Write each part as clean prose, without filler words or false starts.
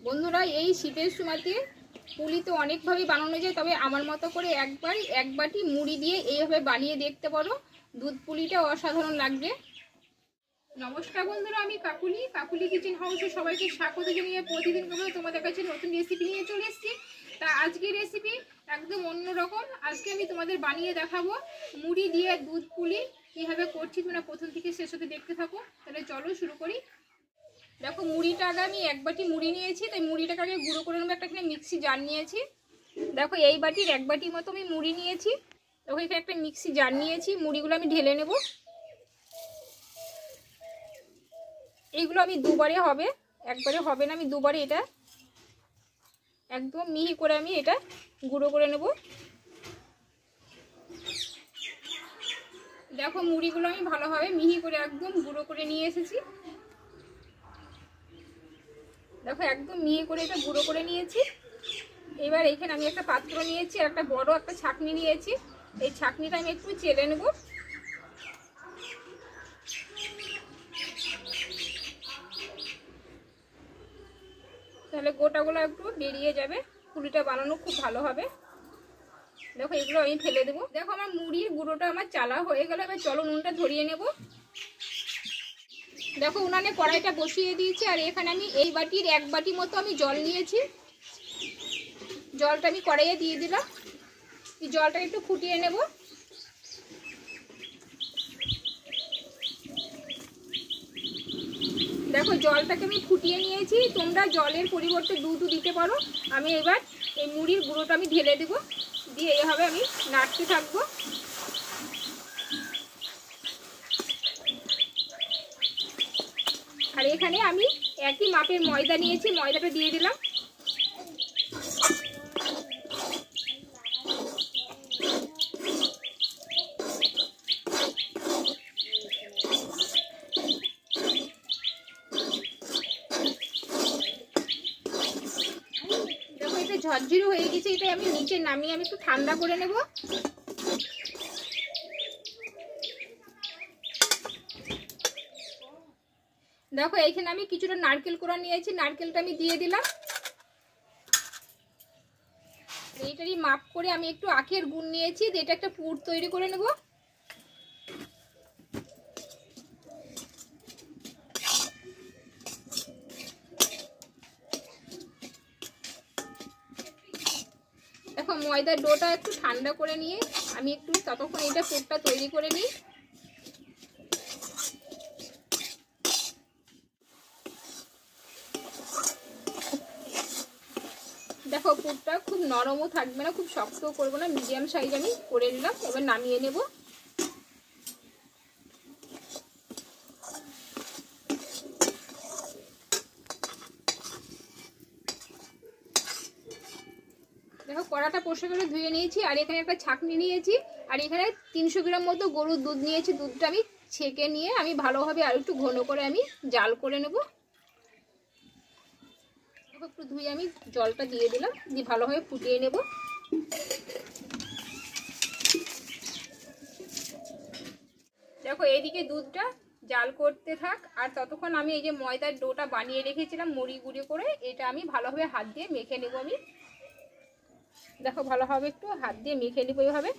বন্ধুরা, এই শীতের সময়তে পুলি তো অনেকভাবেই বানানো যায়, তবে আমার মতো করে একবার এক বাটি মুড়ি দিয়ে এইভাবে বানিয়ে দেখতে পারো। দুধ পুলিটা অসাধারণ লাগবে। নমস্কার বন্ধুরা, আমি কাকুলি কিচেন হাউসে সবাইকে স্বাগত জানিয়ে প্রতিদিন তোমাদের কাছে নতুন রেসিপি নিয়ে চলে এসেছি। তা আজকের রেসিপি একদম অন্যরকম। আজকে আমি তোমাদের বানিয়ে দেখাবো মুড়ি দিয়ে দুধ পুলি। কীভাবে করছি তোমরা প্রথম থেকে শেষ হতে দেখতে থাকো। তাহলে চলো শুরু করি। দেখো, মুড়িটা আগে আমি এক বাটি মুড়ি নিয়েছি, তাই মুড়িটাকে আগে গুঁড়ো করে নেবো। একটা এখানে মিক্সি জার নিয়েছি। দেখো, এই বাটির এক বাটি মতো আমি মুড়ি নিয়েছি। দেখো, এখানে একটা মিক্সি জার নিয়েছি। মুড়িগুলো আমি ঢেলে নেব। এইগুলো আমি দুবারে হবে, একবারে হবে না। আমি দুবারে এটা একদম মিহি করে আমি এটা গুঁড়ো করে নেব। দেখো, মুড়িগুলো আমি ভালোভাবে মিহি করে একদম গুঁড়ো করে নিয়ে এসেছি। দেখো, একদম মিহি করে এটা গুঁড়ো করে নিয়েছি। এবার এখানে আমি একটা পাত্র নিয়েছি আর একটা বড় একটা ছাঁকনি নিয়েছি। এই ছাঁকনিটা আমি একটু চেলে নেব। তাহলে গোটাগুলো একটু বেরিয়ে যাবে, পুলিটা বানানো খুব ভালো হবে। দেখো, এগুলো আমি ফেলে দেবো। দেখো, আমার মুড়ির গুঁড়োটা আমার চালা হয়ে গেল। এবার চলো নুনটা ধরিয়ে নেব। দেখো, উনানে কড়াইটা বসিয়ে দিয়েছি আর এখানে আমি এই বাটির এক বাটি মতো আমি জল নিয়েছি। জলটা আমি কড়াইয়ে দিয়ে দিলাম। এই জলটা একটু ফুটিয়ে নেব। দেখো, জলটাকে আমি ফুটিয়ে নিয়েছি। তোমরা জলের পরিবর্তে দুধও দিতে পারো। আমি এবার এই মুড়ির গুঁড়োটা আমি ঢেলে দেবো, দিয়ে এইভাবে আমি নাড়তে থাকবো। আর এখানে আমি একই মাপের ময়দা নিয়েছি, ময়দাটা দিয়ে দিলাম। দেখো, এটা ঝরঝরি হয়ে গেছে। এটা আমি নিচে নামিয়ে আমি একটু ঠান্ডা করে নেব। দেখো, এইখানে আমি কিছুটা নারকেল কোড়া নিয়েছি, নারকেলটা আমি দিয়ে দিলাম। এইটারই মাপ করে আমি একটু আখের গুড় নিয়েছি, এটা একটা পুর তৈরি করে নেব। দেখো, ময়দার ডোটা একটু ঠান্ডা করে নিয়ে আমি একটু ততক্ষণ এটা পুরটা তৈরি করে নিই। দেখো, পুরটা খুব নরমও থাকবে না, খুব শক্তও করবো না, মিডিয়াম সাইজ আমি করে নিলাম। এবার নামিয়ে নেব। দেখো, কড়াটা পরিষ্কার করে ধুয়ে নিয়েছি আর এখানে একটা ছাঁকনি নিয়েছি আর এখানে 300 গ্রাম মতো গরুর দুধ নিয়েছি। দুধটা আমি ছেঁকে নিয়ে আমি ভালোভাবে আর একটু ঘন করে আমি জাল করে নেব। একটু ধুয়ে আমি জলটা দিয়ে দিলাম, দিয়ে ভালোভাবে ফুটিয়ে নেব। দেখো, এইদিকে দুধটা জাল করতে থাক আর ততক্ষণ আমি এই যে ময়দার ডোটা বানিয়ে রেখেছিলাম মুড়ি গুঁড়ো করে, এটা আমি ভালোভাবে হাত দিয়ে মেখে নেব। আমি দেখো, ভালোভাবে একটু হাত দিয়ে মেখে নেব এইভাবে।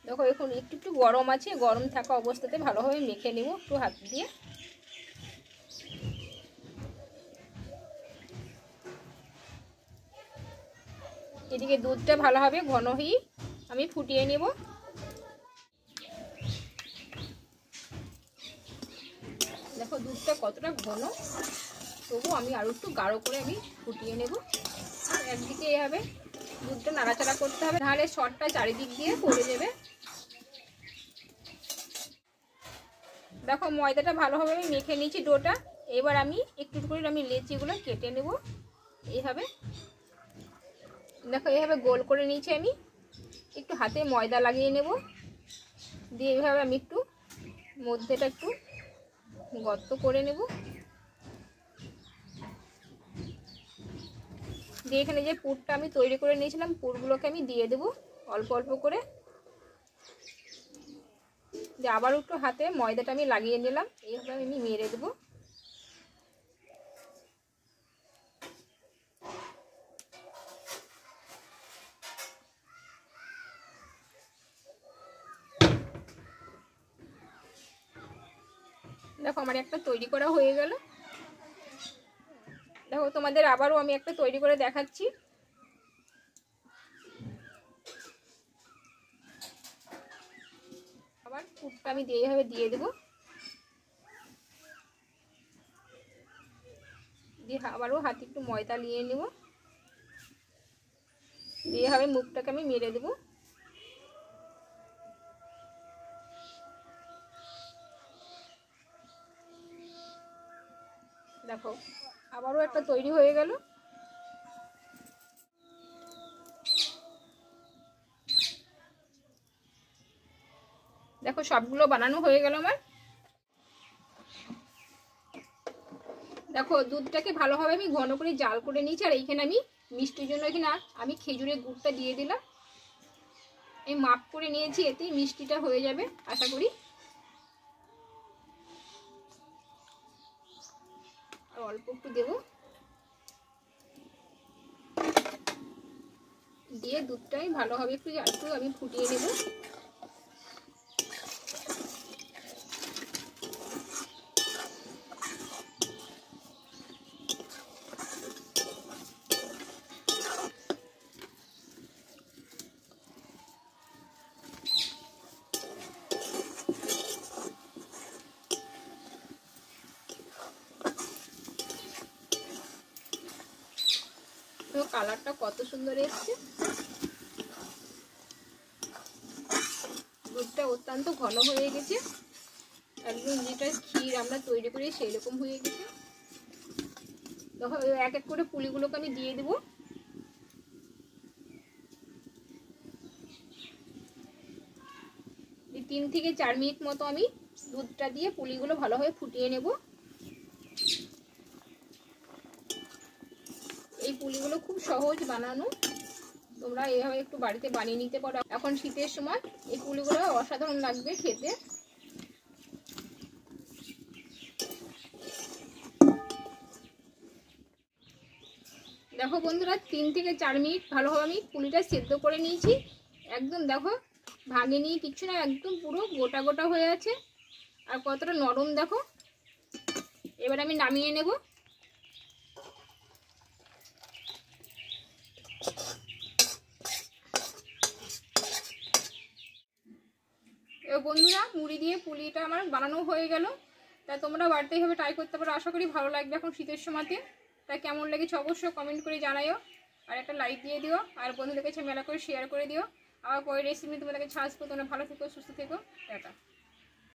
দেখো, এখন একটু একটু গরম আছে, গরম থাকা অবস্থাতে ভালোভাবে মেখে নেব একটু হাত দিয়ে। এদিকে দুধটা ভালোভাবে ঘন হয়ে আমি ফুটিয়ে নেব। দেখো, দুধটা কতটা ঘন, তবু আমি আরও একটু গাঢ় করে আমি ফুটিয়ে নেব। একদিকে এভাবে দুধটা নাড়াচাড়া করতে হবে, নাহলে শর্টটা চারিদিক দিয়ে পড়ে যাবে। দেখো, ময়দাটা ভালোভাবে আমি মেখে নিয়েছি ডোটা। এবার আমি একটু করে আমি লেচিগুলো কেটে নেব এইভাবে। দেখো, এইভাবে গোল করে নিয়েছি আমি। একটু হাতে ময়দা লাগিয়ে নেব, দিয়ে এইভাবে আমি একটু মধ্যেটা একটু গর্ত করে নেব। দিয়ে এখানে যে পুরটা আমি তৈরি করে নিয়েছিলাম, পুরগুলোকে আমি দিয়ে দেবো অল্প অল্প করে। দিয়ে আবার একটু হাতে ময়দাটা আমি লাগিয়ে নিলাম, এইভাবে আমি মেরে দেবো। দেখো আমার একটা তৈরি করা হয়ে গেল। দেখো তোমাদের আবারও আমি একটা তৈরি করে দেখাচ্ছি। আবার পুরটা আমি এইভাবে দিয়ে দেবো, দিয়ে আবারও হাতে একটু ময়দা নিয়ে নেব, দিয়ে এইভাবে মুখটাকে আমি মেরে দেবো। দেখো আবারও একটা তৈরি হয়ে গেল। দেখো সবগুলো বানানো হয়ে গেল আমার। দেখো দুধটাকে ভালোভাবে আমি ঘন করে জাল করে নিয়েছি, আর এইখানে আমি মিষ্টির জন্য এখানে আমি খেজুরের গুড়টা দিয়ে দিলাম। এই মাপ করে নিয়েছি, এতেই মিষ্টিটা হয়ে যাবে আশা করি। আর অল্প একটু দেবো, দিয়ে দুধটাই ভালোভাবে একটু আমি ফুটিয়ে নেব। তো কালারটা কত সুন্দর এসছে, দুধটা অত্যন্ত ঘন হয়ে গেছে, একদম যেটা ক্ষীর আমরা তৈরি করি সেই রকম হয়ে গেছে। দেখো এক এক করে পুলিগুলোকে আমি দিয়ে দেবো। এই 3 থেকে 4 মিনিট মতো আমি দুধটা দিয়ে পুলিগুলো ভালোভাবে ফুটিয়ে নেব। এই পুলিগুলো খুব সহজ বানানো, তোমরা এইভাবে একটু বাড়িতে বানিয়ে নিতে পারো। এখন শীতের সময় এই পুলিগুলো অসাধারণ লাগবে খেতে। দেখো বন্ধুরা 3 থেকে 4 মিনিট ভালোভাবে আমি পুলিটা সেদ্ধ করে নিয়েছি। একদম দেখো ভাঙেনি কিচ্ছু না, একদম পুরো গোটা গোটা হয়ে আছে, আর কতটা নরম দেখো। এবার আমি নামিয়ে নেব। এবার বন্ধুরা মুড়ি দিয়ে পুলিটা আমার বানানো হয়ে গেল। তা তোমরা বাড়িতে এইভাবে ট্রাই করতে পারো, আশা করি ভালো লাগবে এখন শীতের সময়তে। তা কেমন লেগেছে অবশ্যই কমেন্ট করে জানাইও, আর একটা লাইক দিয়ে দিও, আর বন্ধুদের কাছে মেলা করে শেয়ার করে দিও। আবার পরের রেসিপি তোমাদেরকে ছাড়বো। তোমরা ভালো থেকো, সুস্থ থেকো, টাটা।